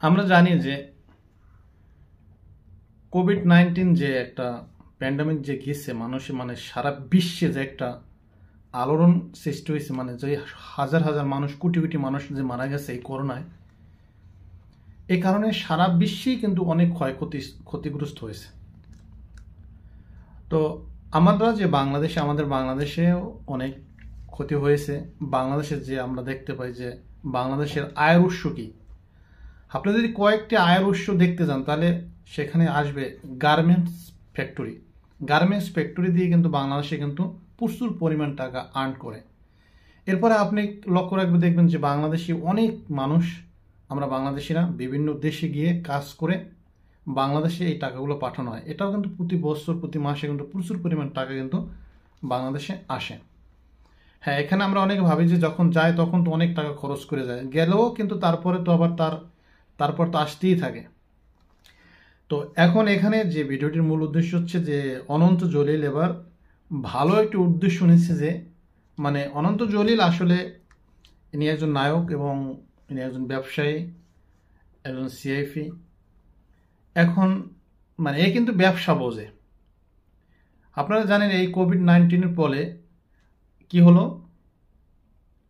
আমরা জানি যে কোভিড-19 যে একটা প্যান্ডামিক যে গেছে মানুষে সারা বিশ্বে যে একটা আলোড়ন সৃষ্টি হয়েছে, যে হাজার হাজার মানুষ, কোটি কোটি মানুষ যে মারা গেছে এই করোনায়, এই কারণে সারা বিশ্বেই কিন্তু অনেক ক্ষতিগ্রস্ত হয়েছে। তো আমরা যে আমাদের বাংলাদেশেও অনেক ক্ষতি হয়েছে। বাংলাদেশের যে আমরা দেখতে পাই যে বাংলাদেশের আয়ের উৎস কি, আপনি যদি কয়েকটি আয়ের উৎস দেখতে যান তাহলে সেখানে আসবে গার্মেন্টস ফ্যাক্টরি দিয়ে কিন্তু বাংলাদেশে কিন্তু প্রচুর পরিমাণ টাকা আর্ন করে। এরপরে আপনি লক্ষ্য রাখবে, দেখবেন যে বাংলাদেশি অনেক মানুষ, আমরা বাংলাদেশিরা বিভিন্ন দেশে গিয়ে কাজ করে বাংলাদেশে এই টাকাগুলো পাঠানো হয়। এটাও কিন্তু প্রতি বছর প্রতি মাসে কিন্তু প্রচুর পরিমাণ টাকা কিন্তু বাংলাদেশে আসে। হ্যাঁ, এখানে আমরা অনেকে ভাবি যে যখন যায় তখন তো অনেক টাকা খরচ করে যায়, গেলেও কিন্তু তারপরে তো আবার তারপর তো আসতেই থাকে। তো এখন এখানে যে ভিডিওটির মূল উদ্দেশ্য হচ্ছে যে অনন্ত জলিল এবার ভালো একটি উদ্দেশ্য নিচ্ছে, যে অনন্ত জলিল আসলে ইনি একজন নায়ক এবং ইনি একজন ব্যবসায়ী, একজন সিআইপি। এখন এ কিন্তু ব্যবসা বোঝে। আপনারা জানেন এই কোভিড-19 ফলে কি হলো,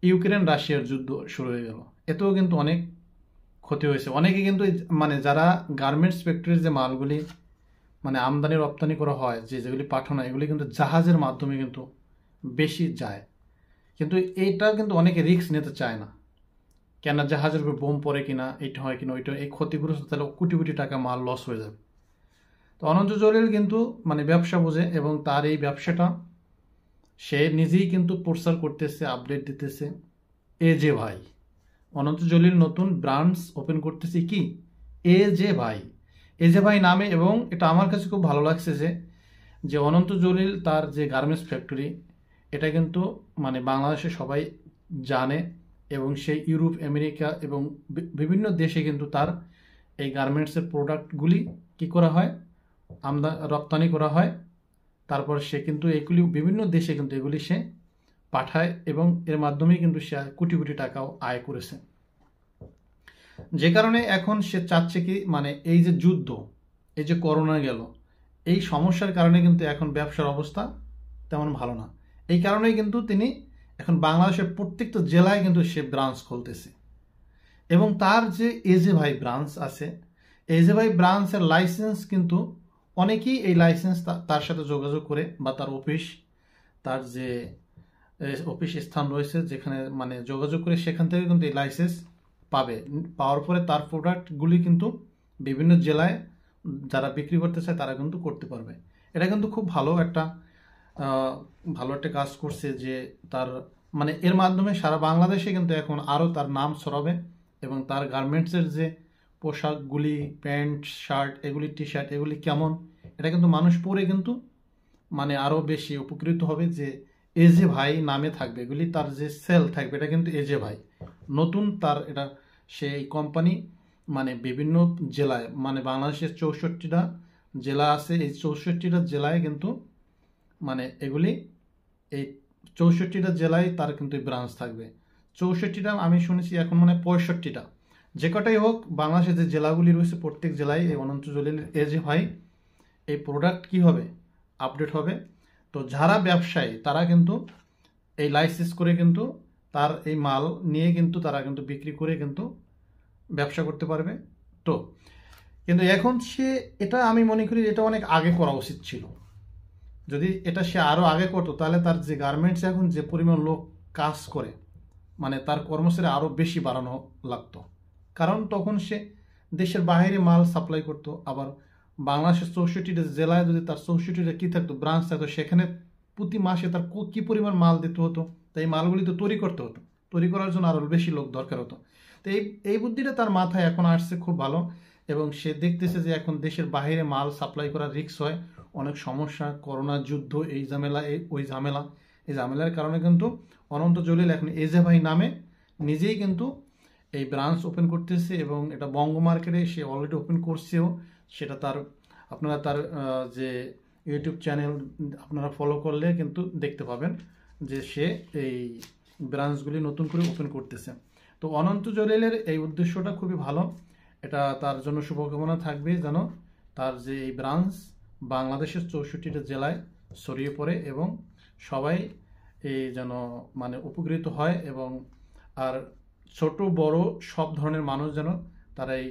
ইউক্রেন রাশিয়ার যুদ্ধ শুরু হয়ে গেল। এতেও কিন্তু অনেক ক্ষতি হয়েছে। অনেকে কিন্তু যারা গার্মেন্টস ফ্যাক্টরির যে মালগুলি আমদানি রপ্তানি করা হয়, যেগুলি পাঠানো, এগুলি কিন্তু জাহাজের মাধ্যমে কিন্তু বেশি যায়। কিন্তু এইটা কিন্তু অনেকে রিস্ক নিতে চায় না, কেন জাহাজের উপর বোম পড়ে কিনা, এইটা হয় কিনা, ওইটা, এই ক্ষতিগ্রস্ত, তাহলে কোটি কোটি টাকা মাল লস হয়ে যাবে। তো অনন্ত জলিল কিন্তু ব্যবসা বোঝে এবং তার এই ব্যবসাটা সে নিজেই কিন্তু প্রচার করতেছে, আপডেট দিতেছে। ভাই অনন্ত জলিল নতুন ব্রাঞ্চ ওপেন করতেছে, কি ভাই নামে। এবং এটা আমার কাছে খুব ভালো লাগছে যে অনন্ত জলিল তার যে গার্মেন্টস ফ্যাক্টরি, এটা কিন্তু বাংলাদেশে সবাই জানে এবং সেই ইউরোপ, আমেরিকা এবং বিভিন্ন দেশে কিন্তু তার এই গার্মেন্টসের প্রোডাক্টগুলি কি করা হয়, রপ্তানি করা হয়। তারপর সে কিন্তু এগুলি বিভিন্ন দেশে কিন্তু এগুলি সে পাঠায় এবং এর মাধ্যমেই কিন্তু সে কোটি কোটি টাকাও আয় করেছে। যে কারণে এখন সে চাচ্ছে কি, এই যে যুদ্ধ, এই যে করোনা গেল, এই সমস্যার কারণে কিন্তু এখন ব্যবসার অবস্থা তেমন ভালো না। এই কারণেই কিন্তু তিনি এখন বাংলাদেশের প্রত্যেকটা জেলায় কিন্তু সে ব্রাঞ্চ খুলতেছে। এবং তার যে ভাই ব্রাঞ্চ আছে, ভাই ব্রাঞ্চের লাইসেন্স কিন্তু অনেকেই এই লাইসেন্স তার সাথে যোগাযোগ করে, বা তার তার যে অফিস স্থান রয়েছে যেখানে যোগাযোগ করে, সেখান থেকে কিন্তু এই লাইসেন্স পাওয়ার পরে তার প্রোডাক্টগুলি কিন্তু বিভিন্ন জেলায় যারা বিক্রি করতে চায় তারা কিন্তু করতে পারবে। এটা কিন্তু খুব ভালো একটা কাজ করছে, যে তার এর মাধ্যমে সারা বাংলাদেশে কিন্তু এখন আরও তার নাম ছড়াবে এবং তার গার্মেন্টসের যে পোশাকগুলি, প্যান্ট, শার্ট, এগুলি, টি শার্ট, এগুলি কেমন, এটা কিন্তু মানুষ পরে কিন্তু আরও বেশি উপকৃত হবে, যে ভাই নামে থাকবে এগুলি, তার যে সেল থাকবে এটা কিন্তু ভাই নতুন তার এটা সেই কোম্পানি বিভিন্ন জেলায়, বাংলাদেশের 64টা জেলা আছে, এই 64টা জেলায় কিন্তু এগুলি, এই 64টা জেলায় তার কিন্তু ব্রাঞ্চ থাকবে। 64টা আমি শুনেছি, এখন 65টা, যে কটাই হোক, বাংলাদেশের যে জেলাগুলি রয়েছে প্রত্যেক জেলায় এই অনন্ত জলিল ভাই এই প্রোডাক্ট কি হবে, আপডেট হবে। তো যারা ব্যবসায়ী তারা কিন্তু এই লাইসেন্স করে কিন্তু তার এই মাল নিয়ে কিন্তু তারা কিন্তু বিক্রি করে কিন্তু ব্যবসা করতে পারবে। তো কিন্তু এখন সে, এটা আমি মনে করি এটা অনেক আগে করা উচিত ছিল। যদি এটা সে আরও আগে করতো তাহলে তার যে গার্মেন্টস এখন যে পরিমাণ লোক কাজ করে, তার কর্মচারী আরও বেশি বাড়ানো লাগতো। কারণ তখন সে দেশের বাইরে মাল সাপ্লাই করতো। আবার বাংলাদেশের 64টা জেলায় যদি তার 64টা কি থাকতো, ব্রাঞ্চ থাকতো, সেখানে প্রতি মাসে তার কি পরিমাণ মাল দিতে হতো, তাই এই মালগুলি তো তৈরি করতে হতো, তৈরি করার জন্য আরও বেশি লোক দরকার হতো। তো এই বুদ্ধিটা তার মাথায় এখন আসছে, খুব ভালো। এবং সে দেখতেছে যে এখন দেশের বাইরে মাল সাপ্লাই করার রিস্ক হয়, অনেক সমস্যা, করোনা, যুদ্ধ, এই ঝামেলা, এই ঝামেলার কারণে কিন্তু অনন্ত জলিল এখন ভাই নামে নিজেই কিন্তু এই ব্রাঞ্চ ওপেন করতেছে এবং এটা বঙ্গ মার্কেটে সে অলরেডি ওপেন করছেও। সেটা আপনারা তার যে ইউটিউব চ্যানেল আপনারা ফলো করলে কিন্তু দেখতে পাবেন যে সে এই ব্রাঞ্চগুলি নতুন করে ওপেন করতেছে। তো অনন্ত জলিলের এই উদ্দেশ্যটা খুবই ভালো। এটা তার জন্য শুভকামনা থাকবে যেন তার যে এই ব্রাঞ্চ বাংলাদেশের 64টা জেলায় ছড়িয়ে পড়ে এবং সবাই এই যেন মানে উপকৃত হয় এবং আর ছোট বড় সব ধরনের মানুষ যেন তারা এই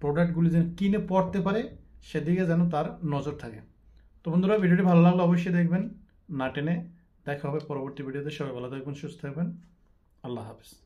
প্রোডাক্টগুলি যেন কিনে পড়তে পারে সেদিকে যেন তার নজর থাকে। তো বন্ধুরা, ভিডিওটি ভালো লাগলে অবশ্যই দেখবেন, না টেনে। দেখা হবে পরবর্তী ভিডিওতে। সবাই ভালো থাকবেন, সুস্থ থাকবেন। আল্লাহ হাফেজ।